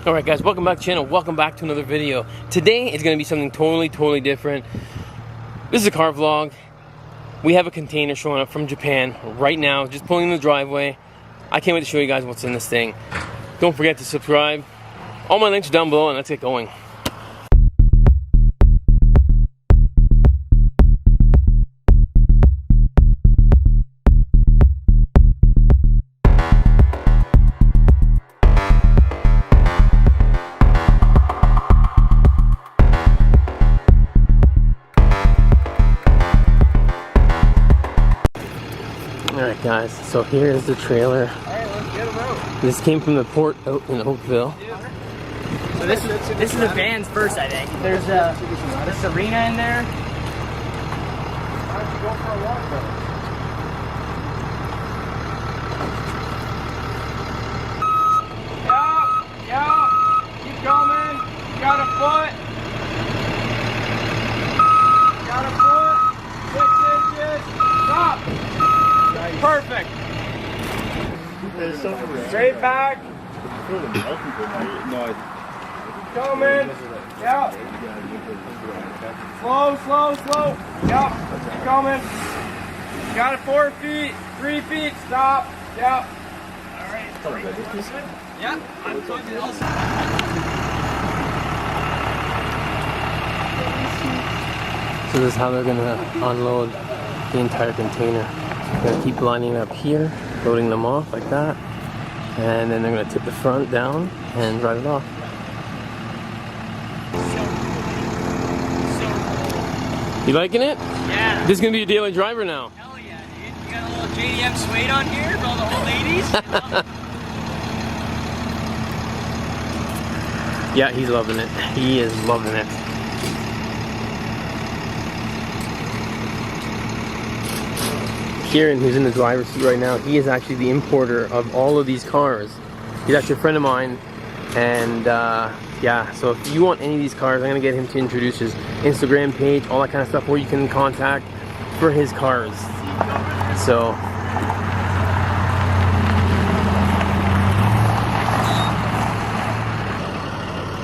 Alright guys, welcome back to the channel, welcome back to another video. Today is going to be something totally different. This is a car vlog. We have a container showing up from Japan right now, just pulling in the driveway. I can't wait to show you guys what's in this thing. Don't forget to subscribe. All my links are down below and let's get going. Alright guys, so here is the trailer. Alright, let's get them out. This came from the port out in Oakville. So this is the vans first, I think. There's a Serena in there. Why don't you go for a walk though? Yeah, keep coming. You got a foot. Got a foot. 6 inches. Stop. Nice. Perfect. Straight back. Coming. Yeah. Slow. Yeah. Keep coming. Got it 4 feet. 3 feet. Stop. Yeah. All right. Yeah. I'm talking also. So this is how they're gonna unload the entire container. They're gonna keep lining up here, loading them off like that, and then they're gonna tip the front down and drive it off. You liking it? Yeah. This is gonna be your daily driver now. Hell yeah, dude. You got a little JDM suede on here for all the old ladies. Yeah, he's loving it. He is loving it. Kieran, who's in the driver's seat right now, he is actually the importer of all of these cars. He's actually a friend of mine, and yeah, so if you want any of these cars, I'm gonna get him to introduce his Instagram page, all that kind of stuff, where you can contact for his cars. So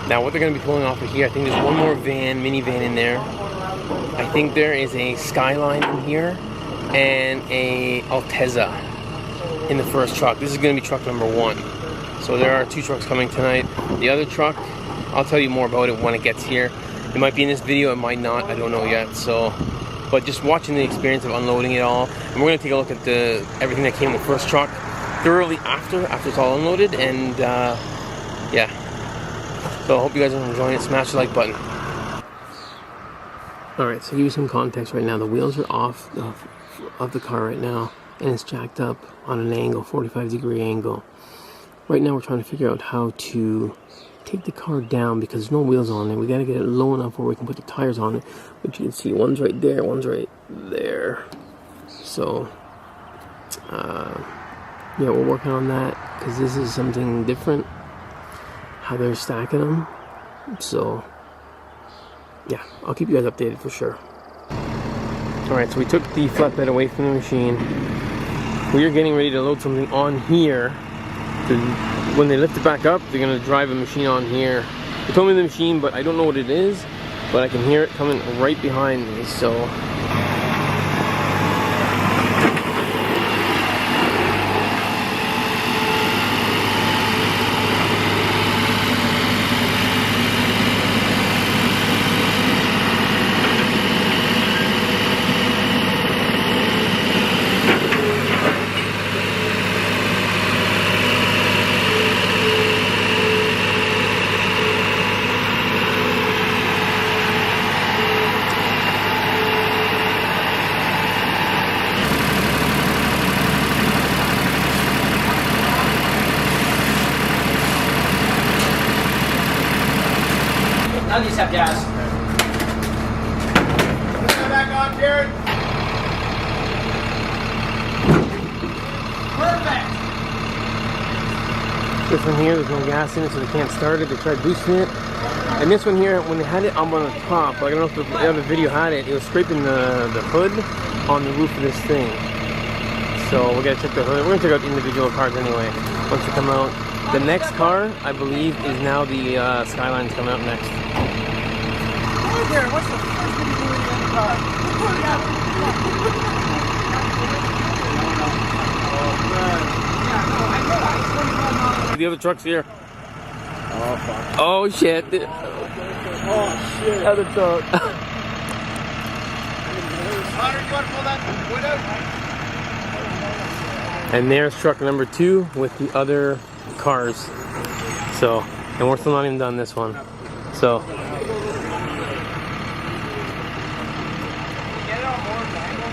now what they're gonna be pulling off of here, I think there's one more minivan in there. I think there is a Skyline in here and a Altezza in the first truck. This is going to be truck number 1. So there are 2 trucks coming tonight. The other truck, I'll tell you more about it when it gets here. It might be in this video, it might not, I don't know yet. So, but just watching the experience of unloading it all, and we're going to take a look at everything that came in the first truck thoroughly after it's all unloaded, and yeah. So I hope you guys are enjoying it. Smash the like button. Alright, so give you some context right now. The wheels are off of the car right now, and it's jacked up on an angle, 45-degree angle. Right now we're trying to figure out how to take the car down because there's no wheels on it. We got to get it low enough where we can put the tires on it, which you can see one's right there, one's right there. So yeah, we're working on that because this is something different, how they're stacking them. So yeah, I'll keep you guys updated for sure. Alright, so we took the flatbed away from the machine. We are getting ready to load something on here. When they lift it back up, they're going to drive a machine on here. They told me the machine, but I don't know what it is. But I can hear it coming right behind me, so... Now these have gas. Put that back on, Jared. Perfect. This one here, there's no gas in it, so they can't start it. They tried boosting it. And this one here, when they had it up on the top, like, I don't know if the other video had it, it was scraping the hood on the roof of this thing. So we're gonna check the hood. We're gonna check out individual cars anyway once they come out. The next car, I believe, is now the Skyline's coming up next. There, what's the first thing you do in the car? The other truck's here. Oh, fuck. Oh shit. Oh, shit. Other truck. Hunter, you want to pull that wood out? And there's truck number 2 with the other cars. So, and we're still not even done this one. So. Get it on more angle.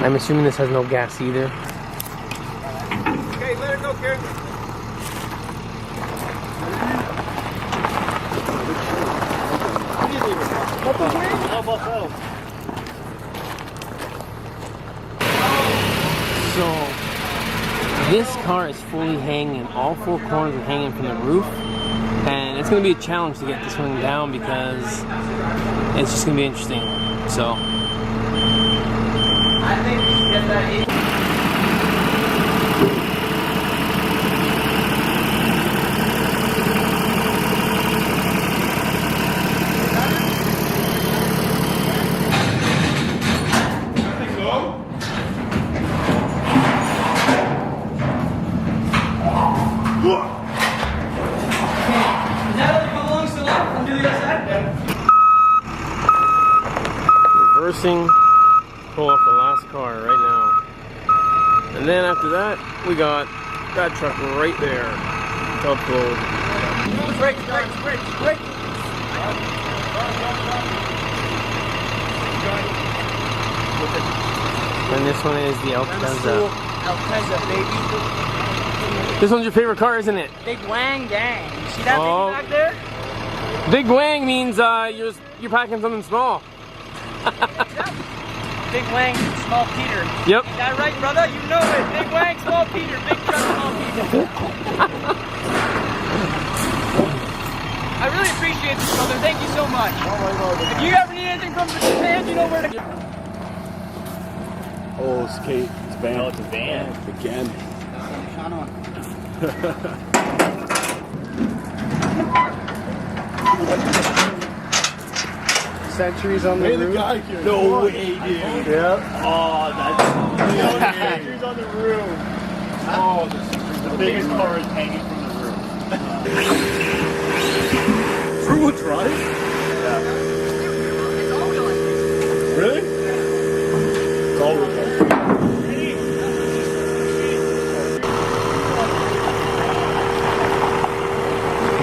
I'm assuming this has no gas either. Okay, let it go, Karen. So, this car is fully hanging. All 4 corners are hanging from the roof. And it's going to be a challenge to get this one down because it's just going to be interesting. So. I think we should get that in. Reversing, pull off the last car right now. And then after that, we got that truck right there. Top load. Break. And this one is the Alcantara. Alcantara, baby. This one's your favorite car, isn't it? Big Wang gang. You see that Oh. baby back there? Big Wang means you're packing something small. Big Wang, small Peter. Yep. Is that right, brother? You know it. Big Wang, small Peter. Big truck, small Peter. I really appreciate this, brother. Thank you so much. If you ever need anything from Japan, you know where to go. Oh, it's Kate. It's van. Oh, it's a van. Again. Centuries on the roof. No way, dude. Yeah. Oh, that's Centuries on the roof. oh, the biggest car is hanging from the roof. True drive? Yeah. Really? It's all wheel drive.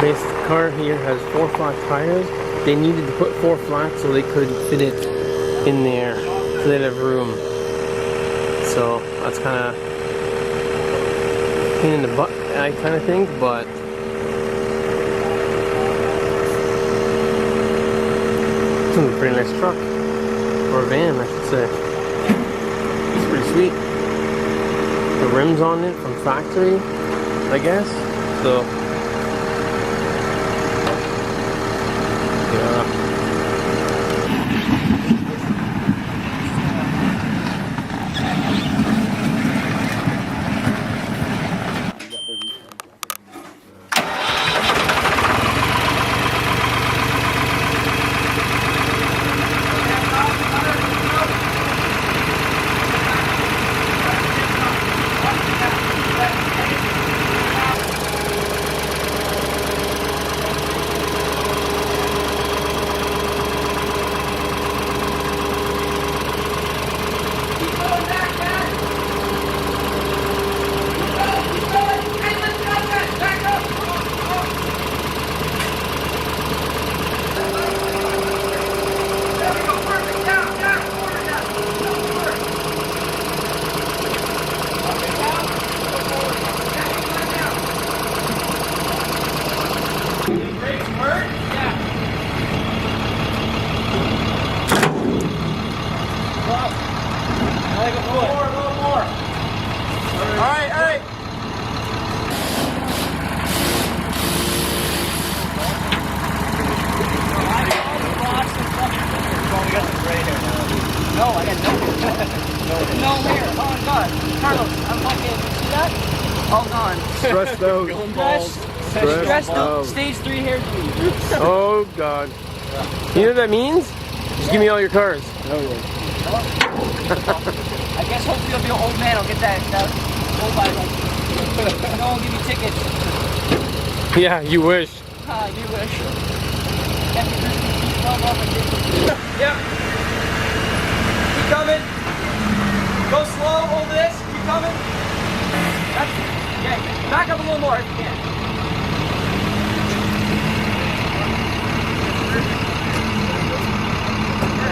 This car here has 4 flat tires. They needed to put 4 flats so they could fit it in there, so they'd have room. So that's kind of pain in the butt, I kind of think, but it's a pretty nice truck, or a van, I should say. It's pretty sweet. The rims on it from factory, I guess. So. Yeah. you got some gray hair now. No, I got no hair. No hair. Oh my god. Carlos, I'm fucking, see that? All gone. Stressed out. Stressed out. Stage 3 hair disease. Oh god. You know what that means? Just give me all your cars. Oh yeah. I guess hopefully I'll be an old man. I'll get that old by like, no one will give me tickets. Yeah, you wish. You wish. Yep. Keep coming. Go slow over this. Keep coming. Yeah, back up a little more if you can.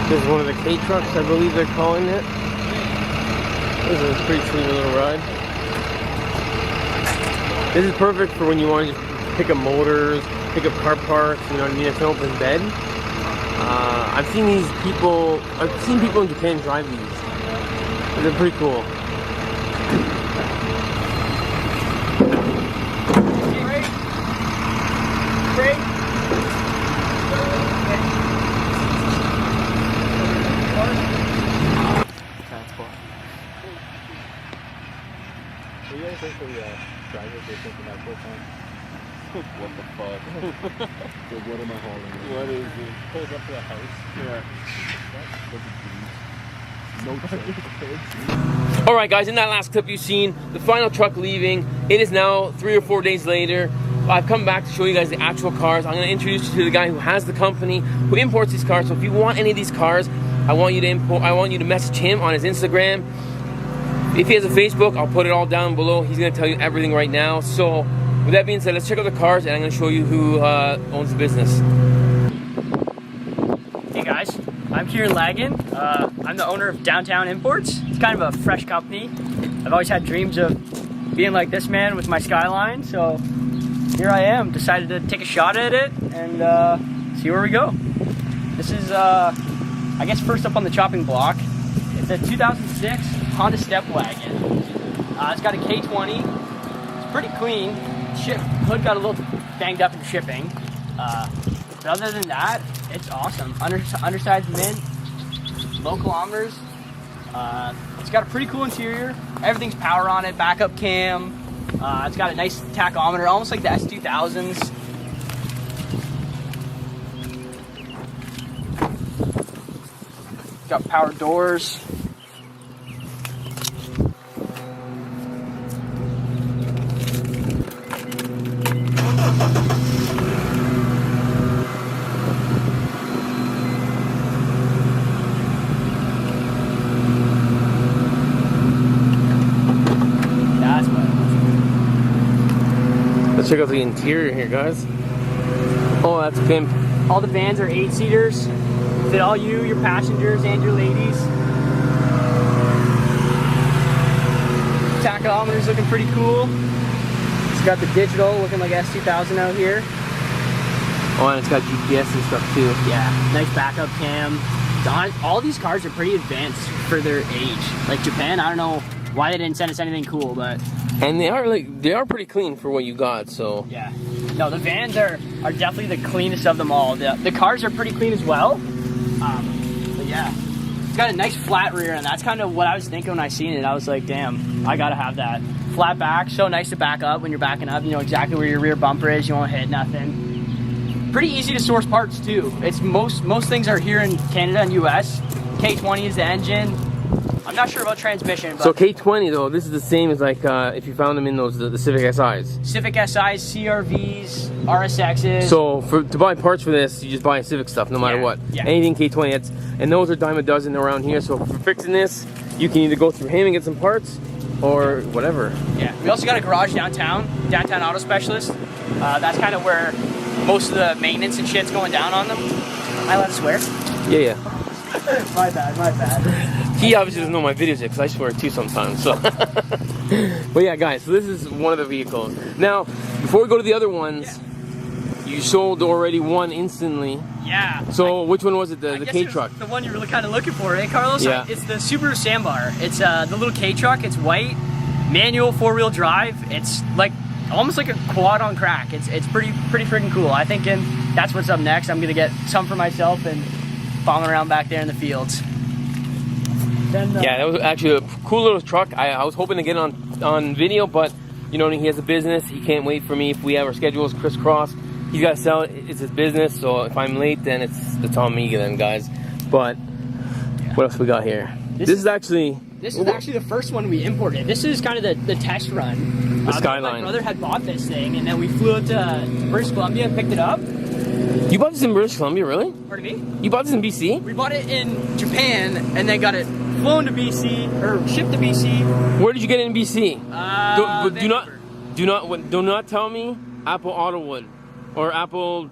This is one of the K trucks, I believe they're calling it. This is a pretty sweet little ride. This is perfect for when you want to just pick up motors, pick up car parts, you know what I mean? It's an open bed. I've seen people in Japan drive these. They're pretty cool. Brake. What do you guys think the drivers are thinking that full time? What the fuck? Like, what am I hauling? What is it? Pulls up to the house. Yeah. No. Alright guys, in that last clip you've seen, the final truck leaving. It is now 3 or 4 days later. I've come back to show you guys the actual cars. I'm going to introduce you to the guy who has the company, who imports these cars. So if you want any of these cars, I want you to message him on his Instagram. If he has a Facebook, I'll put it all down below. He's going to tell you everything right now. So with that being said, let's check out the cars and I'm going to show you who owns the business. Hey guys, I'm Kieran Lagan. I'm the owner of Downtown Imports. It's kind of a fresh company. I've always had dreams of being like this man with my Skyline, so here I am. Decided to take a shot at it and see where we go. This is, I guess, first up on the chopping block. It's a 2006 Honda Step Wagon. It's got a K20. It's pretty clean. Hood got a little banged up in shipping. But other than that, it's awesome. Undersized mint, low kilometers. It's got a pretty cool interior. Everything's power on it, backup cam. It's got a nice tachometer, almost like the S2000s. Got power doors. Let's check out the interior here, guys. Oh, that's pimp. All the vans are 8-seaters. Fit all you, your passengers, and your ladies. Tachometer's looking pretty cool. It's got the digital looking like S2000 out here. Oh, and it's got GPS and stuff too. Yeah, nice backup cam. All these cars are pretty advanced for their age. Like Japan, I don't know why they didn't send us anything cool, but... And they are pretty clean for what you got, so... Yeah. No, the vans are definitely the cleanest of them all. The cars are pretty clean as well. But yeah, it's got a nice flat rear, and that's kind of what I was thinking when I seen it. I was like, damn, I gotta have that. Flat back, so nice to back up when you're backing up. You know exactly where your rear bumper is. You won't hit nothing. Pretty easy to source parts too. It's most things are here in Canada and US. K20 is the engine. I'm not sure about transmission, but... So K20 though, this is the same as like if you found them in those the Civic SIs. Civic SIs, CRVs, RSXs. So to buy parts for this, you just buy Civic stuff no matter what. Yeah. Anything K20, and those are dime a dozen around here. So for fixing this, you can either go through him and get some parts, or whatever. Yeah. We also got a garage downtown Auto Specialist. That's kind of where most of the maintenance and shit's going down on them. Am I allowed to swear? Yeah. My bad. He obviously doesn't know my videos yet because I swear too sometimes. So, but yeah, guys. So this is one of the vehicles. Now, before we go to the other ones, you sold already one instantly. Yeah. So which one was it? The K truck. The one you were kind of looking for, eh, Carlos? Yeah. It's the Subaru Sandbar. It's the little K truck. It's white, manual 4-wheel drive. It's like almost like a quad on crack. It's pretty freaking cool. I think that's what's up next. I'm gonna get some for myself and bombing around back there in the fields. Then, Yeah, that was actually a cool little truck. I was hoping to get on video, but you know, he has a business. He can't wait for me if we have our schedules crisscrossed. He's got to sell it. It's his business, so if I'm late, then it's on me then, guys. But what else we got here? This is actually the first one we imported. This is kind of the test run. The Skyline. My brother had bought this thing, and then we flew out to British Columbia and picked it up. You bought this in British Columbia, really? Pardon me? You bought this in BC? We bought it in Japan, and then got it flown to BC, or shipped to BC. Where did you get it in BC? Do not tell me Apple Autowood or Apple.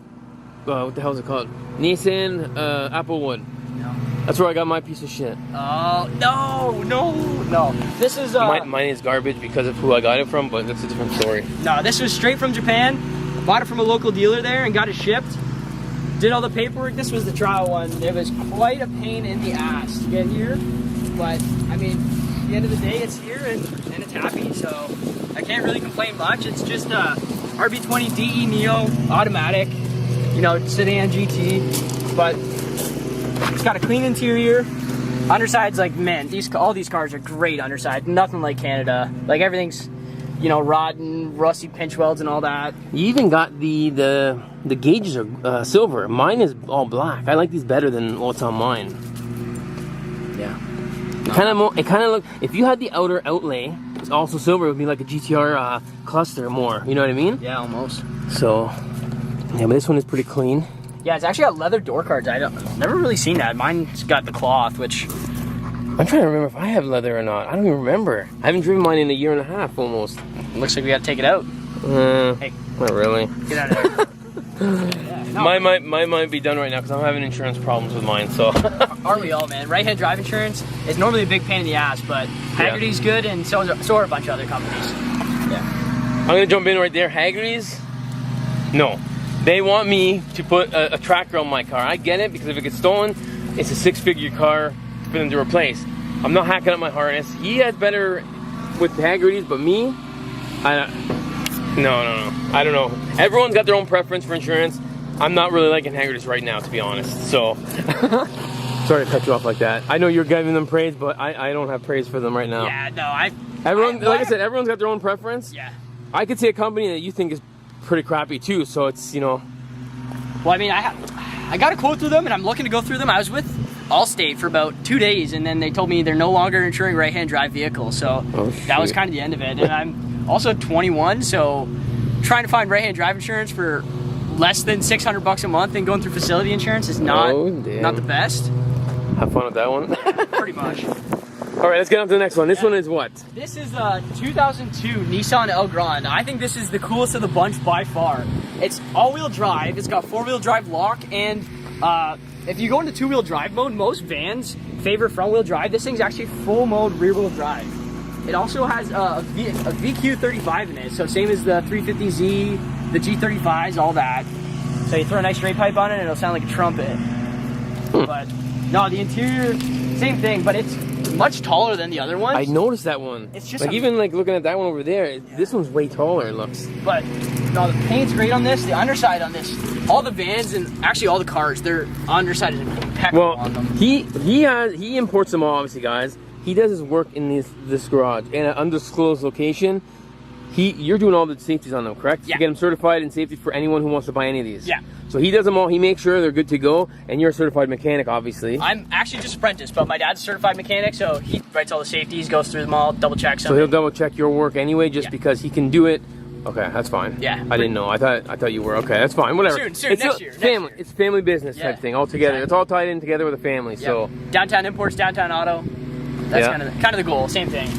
What the hell is it called? Nissan Applewood. No. That's where I got my piece of shit. Oh no! This is mine is garbage because of who I got it from, but that's a different story. No, this was straight from Japan. Bought it from a local dealer there and got it shipped. Did all the paperwork. This was the trial one. It was quite a pain in the ass to get here, but I mean, at the end of the day, it's here and it's happy. So I can't really complain much. It's just a RB20 DE Neo automatic, you know, sedan GT, but it's got a clean interior. Underside's like, man, all these cars are great underside. Nothing like Canada. Like everything's, you know, rotten, rusty pinch welds and all that. You even got the gauges are silver. Mine is all black. I like these better than what's on mine. Yeah. It kind of look. If you had the outer outlay, it's also silver. It would be like a GTR cluster more. You know what I mean? Yeah, almost. So, yeah, but this one is pretty clean. Yeah, it's actually got leather door cards. Never really seen that. Mine's got the cloth, which I'm trying to remember if I have leather or not. I don't even remember. I haven't driven mine in a year and a half almost. looks like we gotta take it out. Hey, not really. Get out of there. Yeah, no. Mine might be done right now because I'm having insurance problems with mine. So Aren't we all, man? Right-hand drive insurance is normally a big pain in the ass, but Haggerty's good, and so are a bunch of other companies. Yeah. I'm gonna jump in right there. Haggerty's, no. They want me to put a tracker on my car. I get it, because if it gets stolen, it's a six-figure car for them to replace. I'm not hacking up my harness. He has better with Haggerty's, but me, no. I don't know. Everyone's got their own preference for insurance. I'm not really liking Haggerty's right now, to be honest. So, sorry to cut you off like that. I know you're giving them praise, but I don't have praise for them right now. Yeah, no, like I said, everyone's got their own preference. Yeah. I could see a company that you think is pretty crappy too, so it's, you know. Well, I mean, I got a quote through them, and I'm looking to go through them. I was with Allstate for about 2 days, and then they told me they're no longer insuring right-hand drive vehicles, so that was kind of the end of it. And I'm also 21, so trying to find right-hand drive insurance for less than $600 a month and going through facility insurance is not the best. Have fun with that one. Pretty much. All right, let's get on to the next one. This one is what? This is a 2002 Nissan Elgrand. I think this is the coolest of the bunch by far. It's all-wheel drive. It's got four-wheel drive lock, and if you go into two-wheel drive mode, most vans favor front-wheel drive. This thing's actually full mode rear-wheel drive. It also has a VQ35 in it, so same as the 350Z, the G35s, all that. So you throw a nice straight pipe on it, and it'll sound like a trumpet. But no, the interior, same thing, but it's much taller than the other ones. I noticed that one. It's just like even like looking at that one over there, this one's way taller, it looks. But no, the paint's great on this. The underside on this, all the vans and actually all the cars, their underside is impeccable on them. He imports them all, obviously, guys. He does his work in this garage in an undisclosed location. You're doing all the safeties on them, correct? Yeah. You get them certified in safety for anyone who wants to buy any of these. Yeah. So he does them all. He makes sure they're good to go, and you're a certified mechanic, obviously. I'm actually just apprentice, but my dad's a certified mechanic, so he writes all the safeties, goes through them all, double checks them. So he'll double check your work anyway, just because he can do it. Okay, that's fine. Yeah. I didn't know. I thought you were. Okay, that's fine. Whatever. Soon, it's next year. Family. It's family business type thing all together. Exactly. It's all tied in together with a family. Yeah. So downtown imports, downtown auto. That's kind of the goal. Same thing.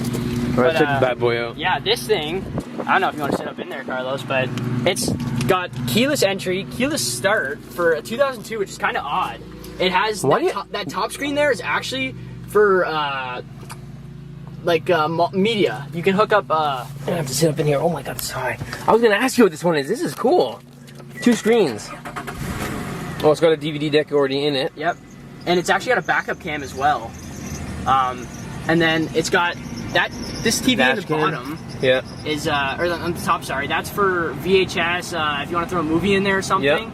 All right, check the bad boy out. Yeah, this thing, I don't know if you want to sit up in there, Carlos, but it's got keyless entry, keyless start for a 2002, which is kind of odd. It has that top screen there is actually for media. You can hook up. I have to sit up in here. Oh my God, sorry. I was gonna ask you what this one is. This is cool. 2 screens. Oh, it's got a DVD deck already in it. Yep, and it's actually got a backup cam as well. And then it's got this TV in the bottom. Yeah. Is or on the top, sorry. That's for VHS. If you want to throw a movie in there or something. Yep.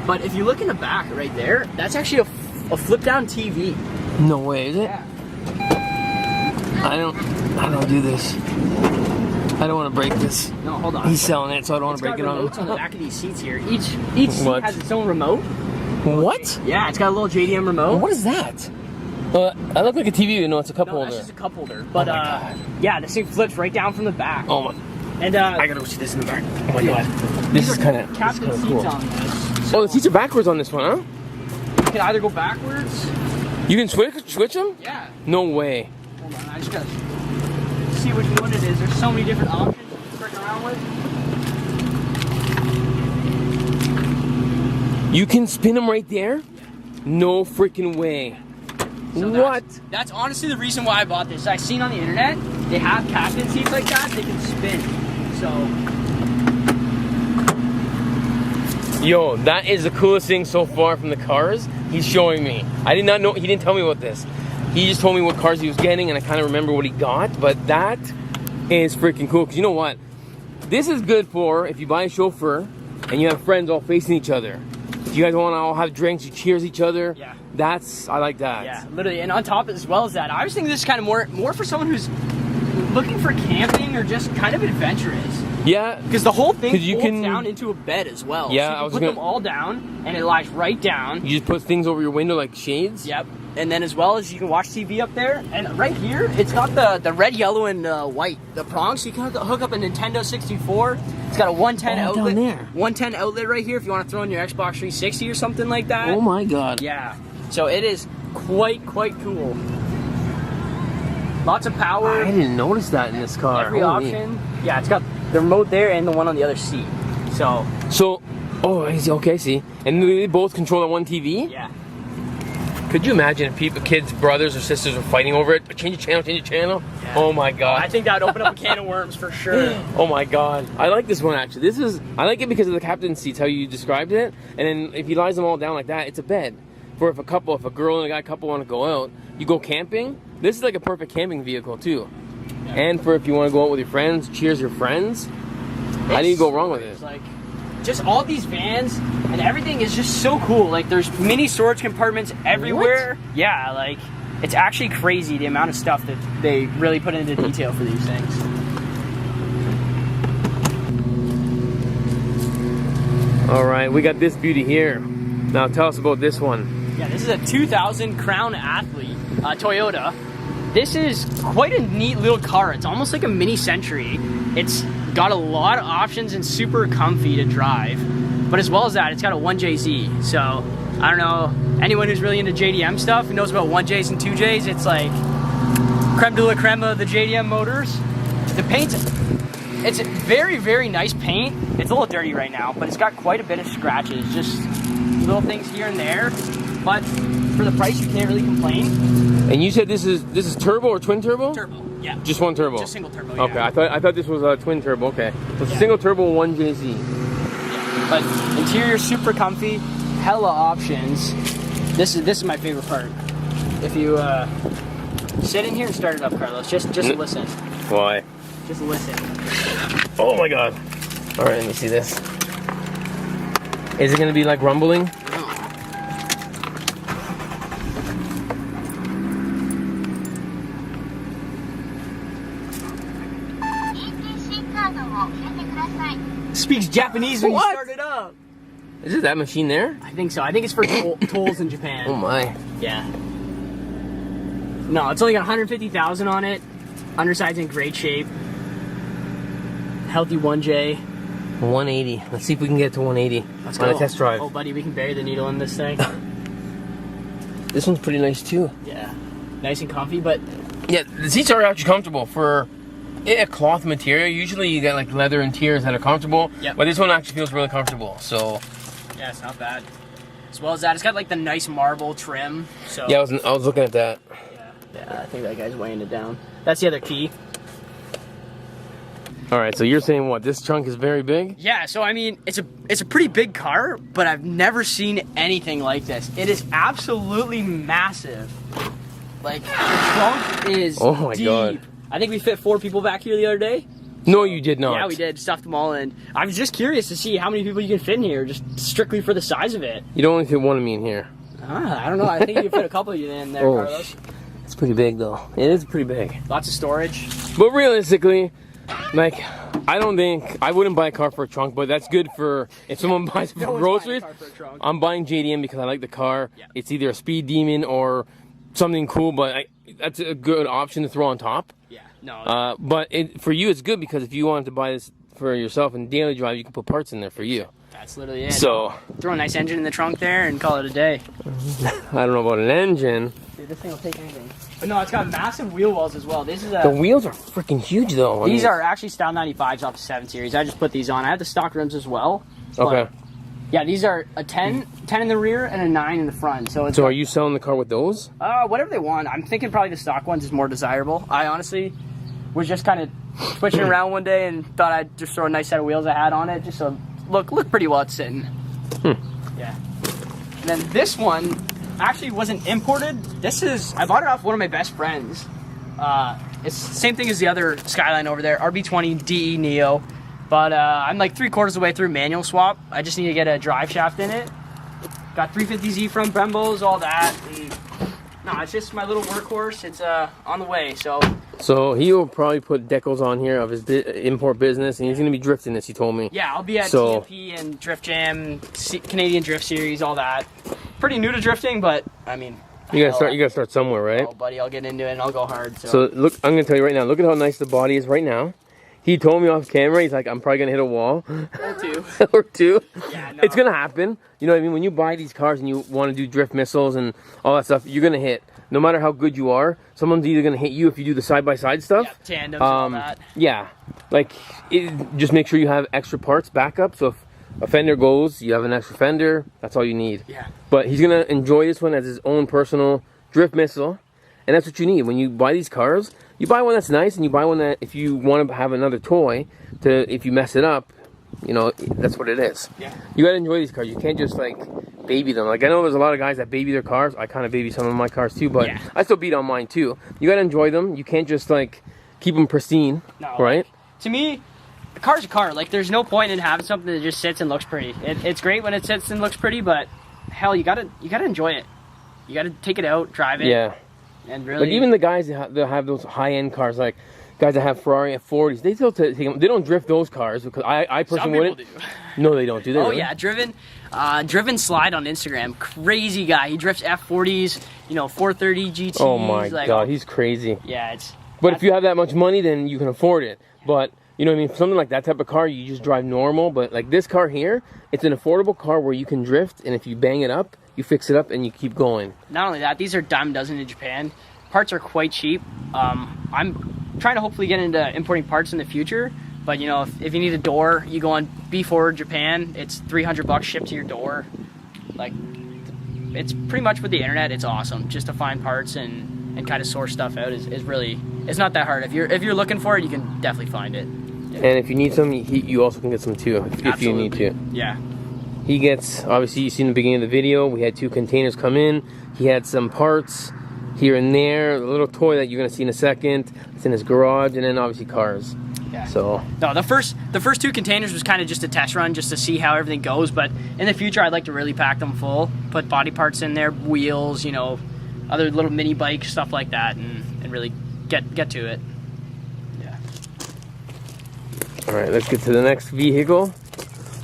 But if you look in the back right there, that's actually a flip down TV. No way, is it? Yeah. I don't do this. I don't want to break this. No, hold on. He's selling it, so I don't want to break it on him. It's got remotes on the back of these seats here. Each seat has its own remote. What? Yeah, it's got a little JDM remote. What is that? I look like a TV. No, it's a cup holder. That's just a cup holder. But Oh my God. yeah, this thing flips right down from the back. Oh my! And I gotta go see this in the back. Oh my God! This is kind of captain seats cool. on this. Oh, the seats are backwards on this one, huh? You can either go backwards. You can switch them? Yeah. No way. Hold on, I just gotta see which one it is. There's so many different options to frick around with. You can spin them right there? No freaking way. So What? That's honestly the reason why I bought this. I seen on the internet they have captain seats like that. They can spin. So. Yo, that is the coolest thing so far from the cars he's showing me. I did not know, he didn't tell me about this. He just told me what cars he was getting and I kind of remember what he got, but that is freaking cool. Because you know what? This is good for if you buy a chauffeur and you have friends all facing each other. If you guys want to all have drinks, you cheers each other. Yeah. I like that. Yeah, literally. And on top as well as that, I was thinking this is kind of more for someone who's looking for camping or just kind of adventurous. Yeah. Because the whole thing you folds can down into a bed as well. Yeah, so you I can was put gonna- them all down, and it lies right down. You just put things over your window like shades? Yep. And then as well as you can watch TV up there. And right here, it's got the red, yellow, and white, the prongs. So you can hook up a Nintendo 64. It's got a 110 Oh, outlet. down there. 110 outlet right here if you want to throw in your Xbox 360 or something like that. Oh my God. Yeah. So it is quite cool. Lots of power. I didn't notice that in this car. Every Holy. option. Yeah, it's got the remote there and the one on the other seat. So, oh, I see. Okay, I see. And they both control that one TV? yeah. Could you imagine if kids, brothers or sisters were fighting over it? Change the channel? Yeah. Oh my God. I think that would open up a can of worms for sure. Oh my God. I like this one actually. I like it because of the captain's seats, how you described it. And then if he lies them all down like that, it's a bed. For if a girl and a guy couple want to go out, you go camping, this is like a perfect camping vehicle too. Yeah. And for if you want to go out with your friends, cheers your friends. How do you go wrong with it? It's like, just all these vans and everything is just so cool. Like there's mini storage compartments everywhere. What? Yeah, like it's actually crazy the amount of stuff that they really put into detail for these things. All right, we got this beauty here. Now tell us about this one. Yeah, this is a 2000 Crown Athlete Toyota. This is quite a neat little car. It's almost like a mini Century. It's got a lot of options and super comfy to drive. But as well as that, it's got a 1JZ. So, I don't know, anyone who's really into JDM stuff who knows about 1Js and 2Js, it's like creme de la creme of the JDM motors. The paint, it's very nice paint. It's a little dirty right now, but it's got quite a bit of scratches. Just little things here and there. But for the price, you can't really complain. And you said this is turbo or twin turbo? Turbo, yeah. Just one turbo. Just single turbo. Yeah. Okay, I thought this was a twin turbo. Okay, so it's single turbo 1JZ. Yeah. But interior super comfy, hella options. This is my favorite part. If you sit in here and start it up, Carlos, just listen. Why? Just listen. Oh my God! All right, let me see this. Is it gonna be like rumbling? Speaks Japanese when What? you start it up. Is it that machine there? I think so. I think it's for tolls in Japan. Oh my! Yeah. No, it's only got 150,000 on it. Underside's in great shape. Healthy 1J. 180. Let's see if we can get to 180 Let's on go. a test drive. Oh, buddy, we can bury the needle in this thing. This one's pretty nice too. Yeah. Nice and comfy, but Yeah, the seats are actually comfortable for a cloth material. Usually you get like leather interiors that are comfortable, Yep. but this one actually feels really comfortable. So yeah, it's not bad. As well as that, it's got like the nice marble trim. So yeah, I was looking at that. yeah, I think that guy's weighing it down. That's the other key. All right, so you're saying what? This trunk is very big? Yeah, so I mean, it's a pretty big car, but I've never seen anything like this. It is absolutely massive. Like, the trunk is Oh my deep. God. I think we fit 4 people back here the other day. No, you did not. Yeah, we did. Stuffed them all in. I was just curious to see how many people you can fit in here, just strictly for the size of it. You don't only fit one of me in here. I don't know. I think you could fit a couple of you in there, Carlos. It's pretty big though. It is pretty big. Lots of storage. But realistically, like, I don't think I wouldn't buy a car for a trunk, but that's good for if someone buys it for groceries. I'm buying JDM because I like the car. Yeah. It's either a speed demon or something cool, but that's a good option to throw on top. Yeah. No. But for you, it's good because if you wanted to buy this for yourself in daily drive, you can put parts in there for you. That's literally it. So throw a nice engine in the trunk there and call it a day. I don't know about an engine. Dude, this thing will take anything. But no, it's got massive wheel wells as well. This is the wheels are freaking huge though. These are actually Style 95s off the 7 Series. I just put these on. I have the stock rims as well. Okay. Yeah, these are a 10 in the rear and a 9 in the front. So are you selling the car with those? Whatever they want. I'm thinking probably the stock ones is more desirable. I honestly was just kind of switching around one day and thought I'd just throw a nice set of wheels I had on it just so look pretty well it's sitting. Yeah. And then this one actually wasn't imported. I bought it off one of my best friends. It's the same thing as the other Skyline over there, RB20 DE Neo. But I'm like 3/4 of the way through manual swap. I just need to get a drive shaft in it. Got 350Z front Brembos, all that. And, no, it's just my little workhorse. It's on the way, So he will probably put decals on here of his import business, and he's going to be drifting this, he told me. Yeah, I'll be at TMP and Drift Jam, Canadian Drift Series, all that. Pretty new to drifting, but, I mean... You gotta start somewhere, right? Oh, buddy, I'll get into it and I'll go hard. So look, I'm going to tell you right now, look at how nice the body is right now. He told me off camera, he's like, I'm probably going to hit a wall. Or two. Or two. Yeah, no. It's going to happen. You know what I mean? When you buy these cars and you want to do drift missiles and all that stuff, you're going to hit. No matter how good you are, someone's either going to hit you if you do the side-by-side stuff. Yeah, tandems and all that. Yeah. Like, just make sure you have extra parts, backup. So if a fender goes, you have an extra fender. That's all you need. Yeah. But he's going to enjoy this one as his own personal drift missile. And that's what you need. When you buy these cars, you buy one that's nice, and you buy one that if you want to have another toy, if you mess it up, you know, that's what it is. Yeah. You got to enjoy these cars. You can't just, like, baby them. Like, I know there's a lot of guys that baby their cars. I kind of baby some of my cars too, but I still beat on mine too. You got to enjoy them. You can't just, like, keep them pristine, right? To me, a car's a car. Like, there's no point in having something that just sits and looks pretty. It's great when it sits and looks pretty, but hell, you gotta enjoy it. You gotta take it out, drive it. Yeah. And really, like, even the guys that have those high-end cars, like guys that have Ferrari F40s, they still take them. They don't drift those cars because I personally wouldn't. Some people do. No, they don't. Do they? Oh really? Yeah, Driven Slide on Instagram, crazy guy. He drifts F40s, you know, 430 GTs. Oh my god, he's crazy. Yeah, But if you have that much money, then you can afford it. But you know what I mean? Something like that type of car, you just drive normal. But like this car here, it's an affordable car where you can drift, and if you bang it up, you fix it up and you keep going. Not only that, these are dime dozen in Japan. Parts are quite cheap. I'm trying to hopefully get into importing parts in the future. But you know, if you need a door, you go on B4 Japan. It's $300 shipped to your door. Like, it's pretty much with the internet. It's awesome just to find parts and kind of source stuff out is really, it's not that hard. If you're looking for it, you can definitely find it. Yeah. And if you need some, you also can get some too if you need to. Yeah. He gets, obviously you seen the beginning of the video, we had 2 containers come in. He had some parts here and there, a little toy that you're gonna see in a second. It's in his garage, and then obviously cars. Yeah. So no, the first 2 containers was kind of just a test run, just to see how everything goes. But in the future, I'd like to really pack them full, put body parts in there, wheels, you know, other little mini bikes, stuff like that, and really get to it. Yeah. All right, let's get to the next vehicle.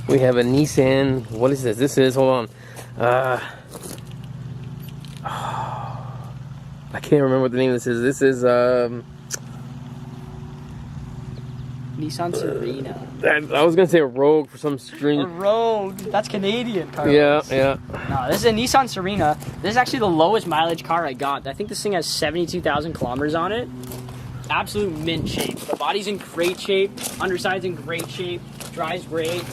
We have a Nissan. What is this? This is, hold on. I can't remember what the name of this is. This is Nissan Serena. I was gonna say a Rogue for some strange. A Rogue. That's Canadian, Carlos. Yeah. No, this is a Nissan Serena. This is actually the lowest mileage car I got. I think this thing has 72,000 kilometers on it. Absolute mint shape. The body's in great shape. Underside's in great shape. Drives great.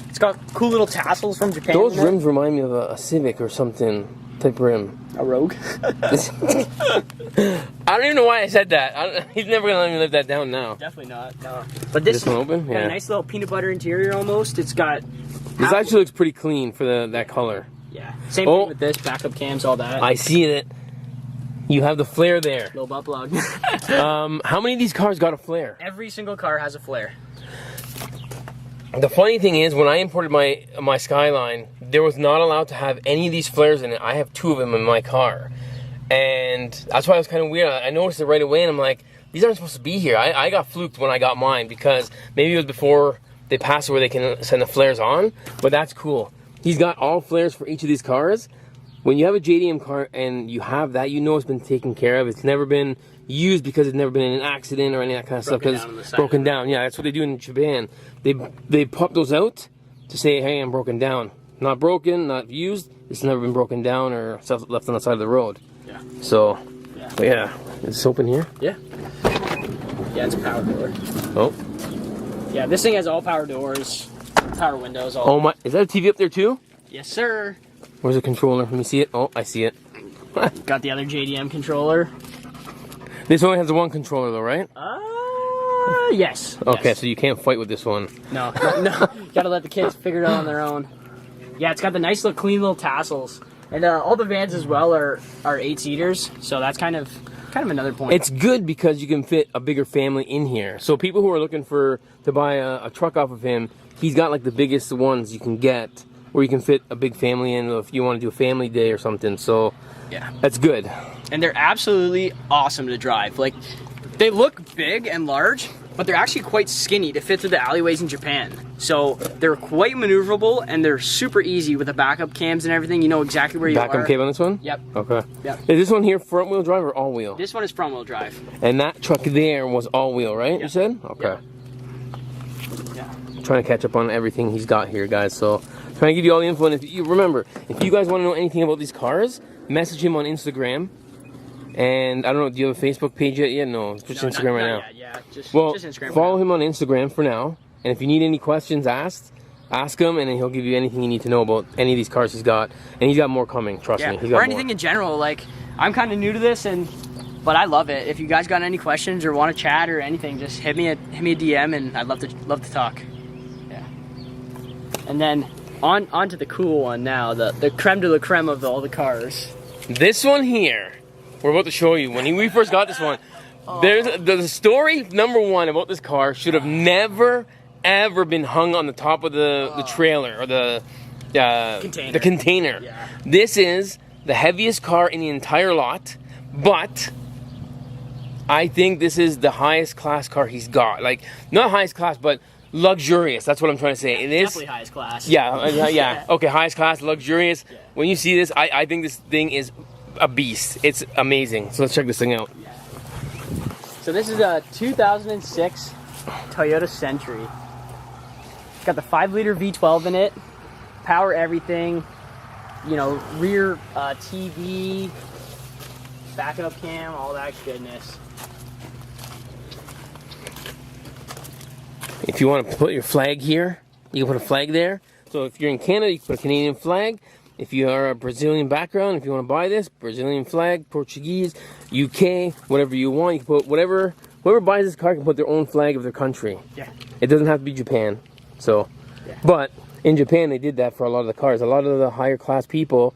It's got cool little tassels from Japan. Those rims remind me of a Civic or something type rim. A Rogue? I don't even know why I said that. He's never going to let me live that down now. Definitely not, no. But this one open? Yeah. Got a nice little peanut butter interior almost. It's got... This actually looks pretty clean for that color. Yeah. Same thing with this, backup cams, all that. I see it. You have the flare there. Little butt plug. How many of these cars got a flare? Every single car has a flare. The funny thing is, when I imported my Skyline, there was not allowed to have any of these flares in it. I have 2 of them in my car. And that's why it was kind of weird. I noticed it right away, and I'm like, these aren't supposed to be here. I got fluked when I got mine, because maybe it was before they passed where they can send the flares on, but that's cool. He's got all flares for each of these cars. When you have a JDM car and you have that, you know it's been taken care of. It's never been used because it's never been in an accident or any of that kind of stuff, because it's broken down. Yeah, that's what they do in Japan. They pop those out to say, hey, I'm broken down. Not broken, not used. It's never been broken down or stuff left on the side of the road. Yeah. So, yeah. Is this open here? Yeah. Yeah, it's a power door. Oh. Yeah, this thing has all power doors, power windows. All. Oh my! Is that a TV up there too? Yes, sir. Where's the controller? Let me see it. Oh, I see it. Got the other JDM controller. This only has the one controller though, right? Yes. Okay, yes. so you can't fight with this one. No. Gotta let the kids figure it out on their own. Yeah, it's got the nice little clean little tassels. And all the vans as well are 8-seaters, so that's kind of another point. It's good because you can fit a bigger family in here. So people who are looking to buy a truck off of him, he's got like the biggest ones you can get, where you can fit a big family in if you want to do a family day or something. So yeah, that's good. And they're absolutely awesome to drive. Like, they look big and large, but they're actually quite skinny to fit through the alleyways in Japan. So they're quite maneuverable, and they're super easy with the backup cams and everything. You know exactly where you are. Backup cam on this one? Yep. Okay. Yep. Is this one here front wheel drive or all wheel? This one is front wheel drive. And that truck there was all wheel, right? Yep. You said? Okay. Yeah. Trying to catch up on everything he's got here, guys. So trying to give you all the info. And if you remember, if you guys want to know anything about these cars, message him on Instagram. And I don't know, do you have a Facebook page yet? Yeah, no, just Instagram right now. Yeah, just Instagram. Follow him on Instagram for now. And if you need any questions asked, ask him, and then he'll give you anything you need to know about any of these cars he's got. And he's got more coming, trust me. He's got or anything more. In general. Like, I'm kind of new to this, but I love it. If you guys got any questions or want to chat or anything, just hit me a DM, and I'd love to talk. Yeah. And then on to the cool one now, the creme de la creme of all the cars. This one here, we're about to show you. When we first got this one, there's the story number one about this car should have never ever been hung on the top of the trailer or the container. Yeah. This is the heaviest car in the entire lot, but I think this is the highest class car he's got. Like, not highest class, but luxurious. That's what I'm trying to say. It is definitely highest class. Yeah. Okay, highest class, luxurious. Yeah. When you see this, I think this thing is a beast. It's amazing. So let's check this thing out. Yeah. So this is a 2006 Toyota Century. It's got the 5-liter V12 in it, power everything, you know, rear TV, backup cam, all that goodness. If you want to put your flag here, you can put a flag there. So if you're in Canada, you can put a Canadian flag. If you are a Brazilian background, if you want to buy this, Brazilian flag, Portuguese, UK, whatever you want, you can put whoever buys this car can put their own flag of their country. Yeah. It doesn't have to be Japan. So, yeah. But in Japan, they did that for a lot of the cars. A lot of the higher class people,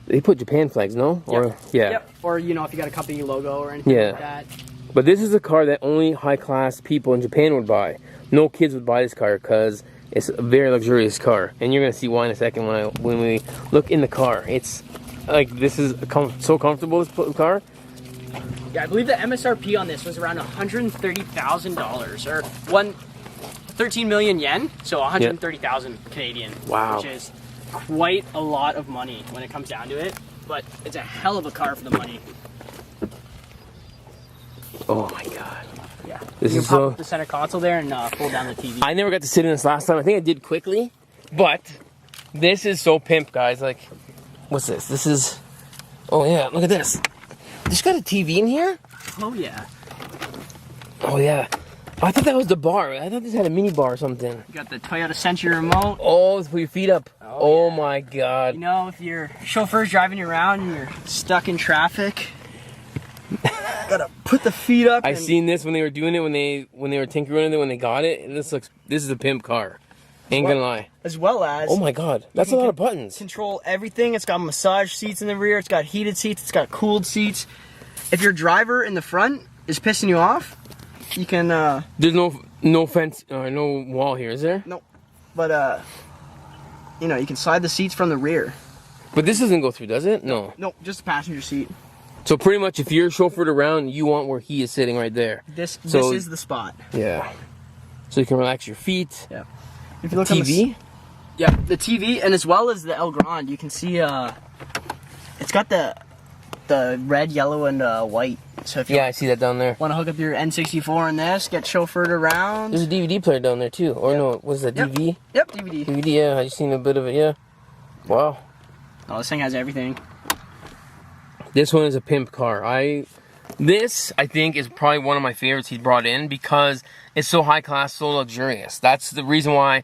they put Japan flags, no? Yep. Or yeah. Yep. Or, you know, if you got a company logo or anything like that. But this is a car that only high class people in Japan would buy. No kids would buy this car because it's a very luxurious car, and you're gonna see why in a second when we look in the car. It's like, this is so comfortable, this car. Yeah, I believe the MSRP on this was around $130,000 or 13 million yen, so 130,000 Canadian. Wow, which is quite a lot of money when it comes down to it. But it's a hell of a car for the money. Oh my god. Yeah. This you is can so... pop the center console there and pull down the TV. I never got to sit in this last time. I think I did quickly, but this is so pimp, guys. Like, what's this? This is... Oh yeah, look at this. This got a TV in here? Oh yeah. Oh yeah. I thought that was the bar. I thought this had a mini bar or something. You got the Toyota Century remote. Oh, to put your feet up. Oh yeah. My god. You know, if your chauffeur's driving you around and you're stuck in traffic, gotta put the feet up. I seen this when they were doing it, when they were tinkering with it, when they got it. And this is a pimp car. Ain't gonna lie. As well as, oh my god, that's a lot of buttons. Control everything. It's got massage seats in the rear. It's got heated seats. It's got cooled seats. If your driver in the front is pissing you off, you can. There's no fence or no wall here, is there? No, but you know, you can slide the seats from the rear. But this doesn't go through, does it? No. No, just the passenger seat. So pretty much if you're chauffeured around, you want where he is sitting right there. This is the spot. Yeah. So you can relax your feet. Yeah. If you look TV? Yeah, the TV, and as well as the El Grande, you can see it's got the red, yellow, and white. So if you I see that down there. want to hook up your N64 in this, get chauffeured around. There's a DVD player down there too. Or no, was that DV? Yep, DVD. DVD, yeah. I seen a bit of it, yeah. Wow. Oh, this thing has everything. This one is a pimp car. This, I think, is probably one of my favorites he's brought in because it's so high class, so luxurious. That's the reason why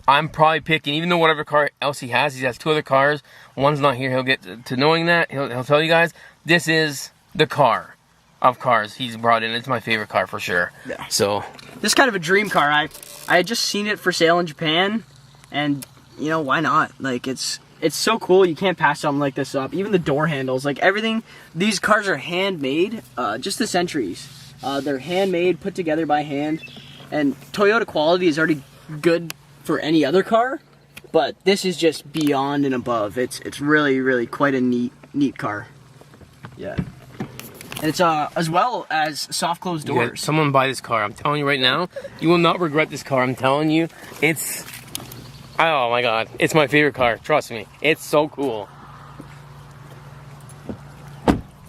I'm probably picking, even though whatever car else he has 2 other cars. One's not here. He'll get to knowing that. He'll tell you guys, this is the car of cars he's brought in. It's my favorite car for sure. Yeah. So this is kind of a dream car. I had just seen it for sale in Japan, and you know, why not? Like, it's so cool. You can't pass something like this up. Even the door handles, like everything. These cars are handmade. Just the Sentries. They're handmade, put together by hand, and Toyota quality is already good for any other car, but this is just beyond and above. It's really quite a neat car. Yeah. And it's as well as soft closed doors. yeah, someone buy this car. I'm telling you right now, you will not regret this car. I'm telling you, it's, oh my god, it's my favorite car. Trust me, it's so cool.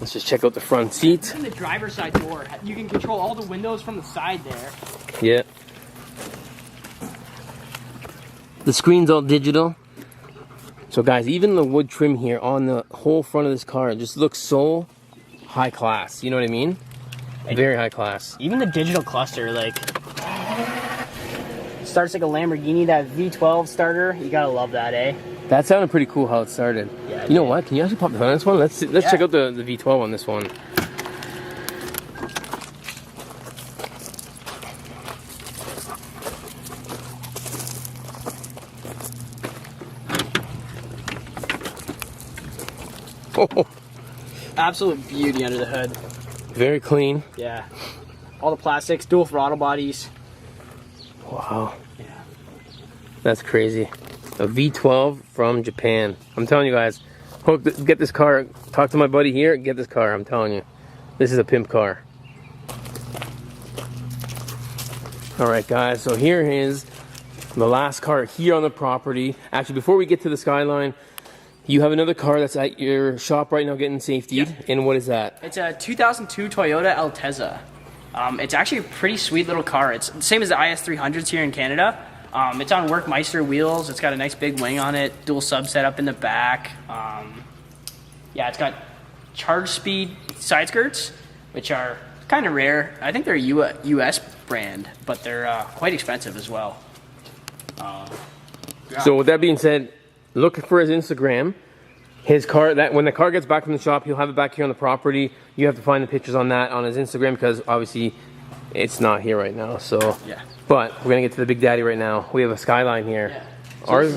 Let's just check out the front seat. And the driver's side door, you can control all the windows from the side there. Yeah. The screen's all digital. So guys, even the wood trim here on the whole front of this car just looks so high class. You know what I mean? Very high class. Even the digital cluster, like, starts like a Lamborghini, that V12 starter. You gotta love that, eh? That sounded pretty cool how it started. Yeah, you know what? Can you actually pop the hood on this one? Let's check out the V12 on this one. Oh, Absolute beauty under the hood. very clean. Yeah. All the plastics, dual throttle bodies. Wow. Yeah. That's crazy. A V12 from Japan. I'm telling you guys, get this car. Talk to my buddy here, get this car. I'm telling you. This is a pimp car. Alright guys, so here is the last car here on the property. Actually, before we get to the Skyline, you have another car that's at your shop right now getting safetied. Yeah. And what is that? It's a 2002 Toyota Altezza. It's actually a pretty sweet little car. It's the same as the IS300s here in Canada. It's on Workmeister wheels. It's got a nice big wing on it, dual sub setup in the back. Yeah, it's got charge speed side skirts, which are kind of rare. I think they're a US brand, but they're quite expensive as well. Yeah. So with that being said, look for his Instagram. His car, that when the car gets back from the shop, he'll have it back here on the property. You have to find the pictures on that on his Instagram because obviously it's not here right now. So Yeah. But we're gonna get to the Big Daddy right now. We have a Skyline here. Yeah. So Ours,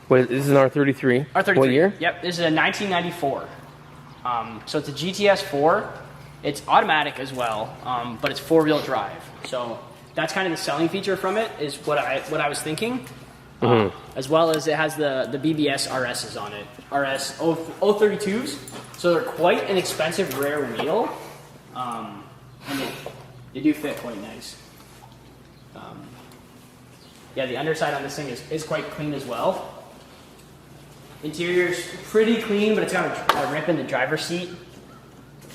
this is an R33. R33. What year? Yep, this is a 1994. So it's a GTS 4. It's automatic as well, but it's 4-wheel drive. So that's kind of the selling feature from it, is what I was thinking. As well as it has the BBS RSs on it. RS 032s. So they're quite an expensive rare wheel. And they do fit quite nice. Yeah, the underside on this thing is quite clean as well. Interior's pretty clean, but it's got a rip in the driver's seat.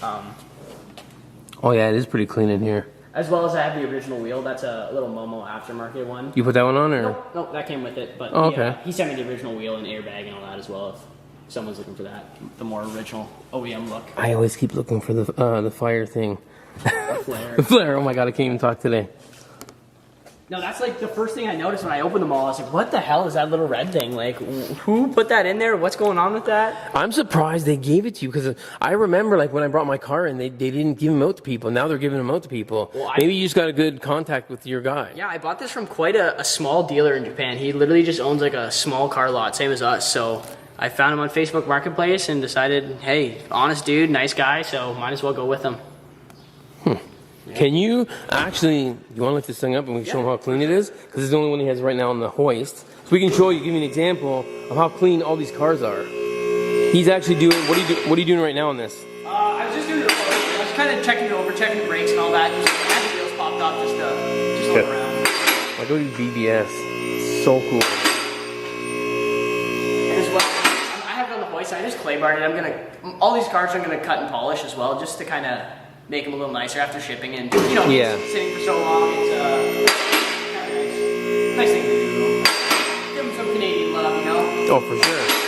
Oh yeah, it is pretty clean in here. As well as I have the original wheel. That's a little Momo aftermarket one. You put that one on, or? Nope, that came with it. But Oh, okay. he sent me the original wheel and airbag and all that as well. If someone's looking for that, the more original OEM look. I always keep looking for the fire thing. Flare. The flare. Oh my god, I can't even talk today. No, that's like the first thing I noticed when I opened them all. I was like, what the hell is that little red thing? Like, who put that in there? What's going on with that? I'm surprised they gave it to you because I remember like when I brought my car in, they didn't give them out to people. Now they're giving them out to people. Well, Maybe you just got a good contact with your guy. Yeah, I bought this from quite a small dealer in Japan. He literally just owns like a small car lot, same as us. So I found him on Facebook Marketplace and decided, hey, honest dude, nice guy, so might as well go with him. Yeah. Can you actually, you want to lift this thing up and we can show him how clean it is? Because it's the only one he has right now on the hoist. So we can show you, give you an example of how clean all these cars are. He's actually doing, what are you doing right now on this? I was just doing the report. I was kind of checking it over, checking the brakes and all that. Just had the wheels popped up just to look around. Like, look at these BBS. So cool. And as well, I have it on the hoist. I just clay barred it. All these cars I'm gonna cut and polish as well, just to kind of make them a little nicer after shipping. And you know, sitting for so long, it's kind of nice thing to do. Give them some Canadian love, you know. Oh, for sure.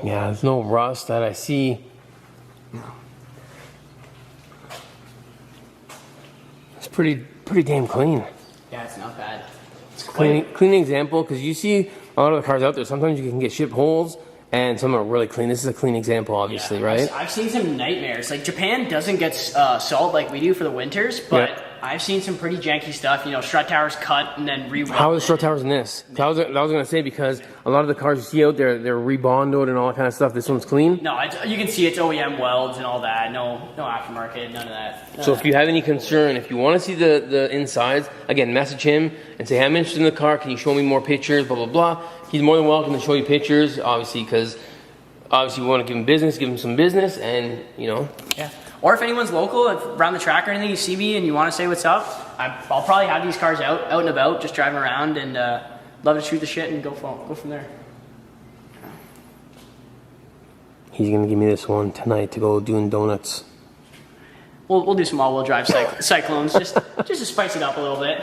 Yeah, there's no rust that I see. It's pretty damn clean. Yeah, it's not bad. It's clean example, because you see a lot of the cars out there, sometimes you can get shipped holes, and some are really clean. This is a clean example, obviously, right? I've seen some nightmares. Like, Japan doesn't get salt like we do for the winters, but I've seen some pretty janky stuff. You know, strut towers cut and then re-welded. How are the strut towers in this? I was going to say, because a lot of the cars you see out there, they're rebonded and all that kind of stuff. This one's clean. No, you can see it's OEM welds and all that. No aftermarket, none of that. So if you have any concern, if you want to see the insides, again, message him and say, I'm interested in the car. Can you show me more pictures? Blah, blah, blah. He's more than welcome to show you pictures, obviously, because obviously we want to give him business, give him some business, and, you know. Yeah. Or if anyone's local, if around the track or anything, you see me and you want to say what's up, I'll probably have these cars out and about, just driving around, and love to shoot the shit and go from there. He's going to give me this one tonight to go doing donuts. We'll do some all-wheel drive cyclones, just to spice it up a little bit.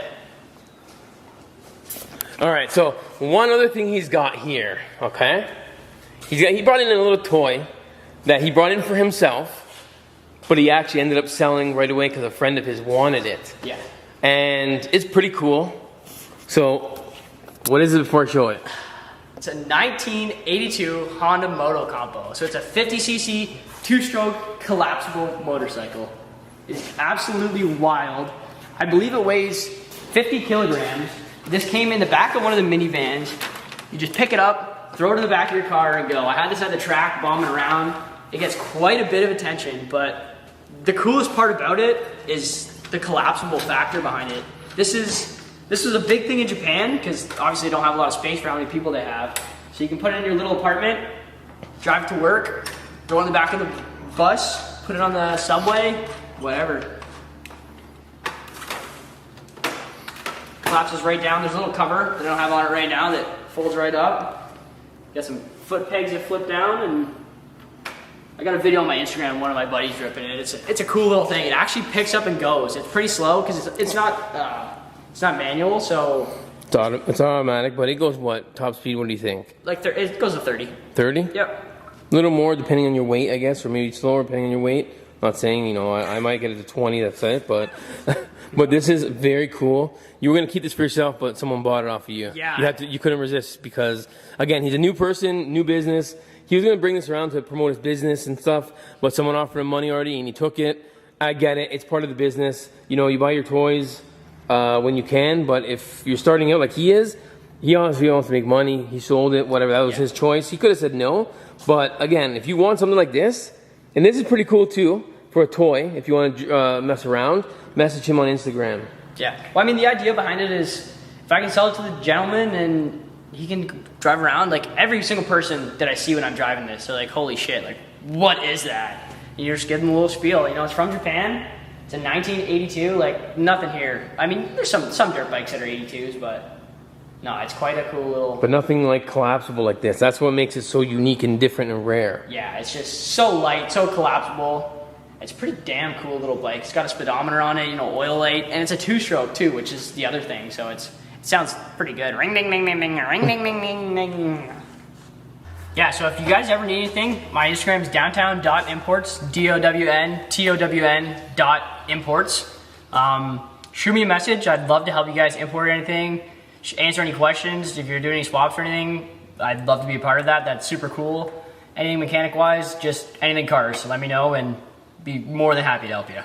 All right, so one other thing he's got here, okay? He brought in a little toy that he brought in for himself, but he actually ended up selling right away because a friend of his wanted it. Yeah. And it's pretty cool. So, what is it before I show it? It's a 1982 Honda Moto Compo. So it's a 50cc, two-stroke, collapsible motorcycle. It's absolutely wild. I believe it weighs 50 kilograms. This came in the back of one of the minivans. You just pick it up, throw it in the back of your car, and go. I had this at the track, bombing around. It gets quite a bit of attention, but the coolest part about it is the collapsible factor behind it. This was a big thing in Japan, because obviously they don't have a lot of space for how many people they have. So you can put it in your little apartment, drive to work, throw it in the back of the bus, put it on the subway, whatever. Collapses right down. There's a little cover that I don't have on it right now that folds right up. Got some foot pegs that flip down, and I got a video on my Instagram, one of my buddies ripping it. It's a cool little thing. It actually picks up and goes. It's pretty slow because it's not manual, so it's automatic, but it goes what? Top speed, what do you think? Like it goes to 30. 30? Yep. A little more depending on your weight, I guess, or maybe slower depending on your weight. Not saying, you know, I might get it to 20, that's it, but but this is very cool. You were going to keep this for yourself, but someone bought it off of you. Yeah. You couldn't resist because, again, he's a new person, new business. He was going to bring this around to promote his business and stuff, but someone offered him money already, and he took it. I get it. It's part of the business. You know, you buy your toys when you can, but if you're starting out like he is, he honestly wants to make money. He sold it, whatever. That was his choice. He could have said no, but again, if you want something like this, and this is pretty cool too, for a toy, if you want to mess around, message him on Instagram. Yeah. Well, I mean, the idea behind it is if I can sell it to the gentleman and he can drive around, like every single person that I see when I'm driving this, they're like, holy shit, like, what is that? And you're just giving them a little spiel. You know, it's from Japan. It's a 1982, like, nothing here. I mean, there's some dirt bikes that are 82s, but no, it's quite a cool little... But nothing like collapsible like this. That's what makes it so unique and different and rare. Yeah, it's just so light, so collapsible. It's a pretty damn cool little bike. It's got a speedometer on it, you know, oil light, and it's a two-stroke too, which is the other thing. So it sounds pretty good. Ring, ding, ding, ding, ding, ring, ding, ding, ding, ding. Yeah, so if you guys ever need anything, my Instagram is downtown.imports, down.imports. Shoot me a message. I'd love to help you guys import anything, answer any questions. If you're doing any swaps or anything, I'd love to be a part of that. That's super cool. Anything mechanic-wise, just anything cars, let me know and be more than happy to help you.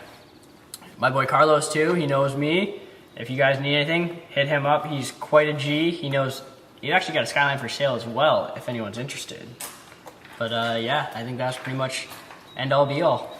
My boy Carlos too, he knows me. If you guys need anything, hit him up. He's quite a G. He knows You actually got a Skyline for sale as well, if anyone's interested. But yeah, I think that's pretty much end all be all.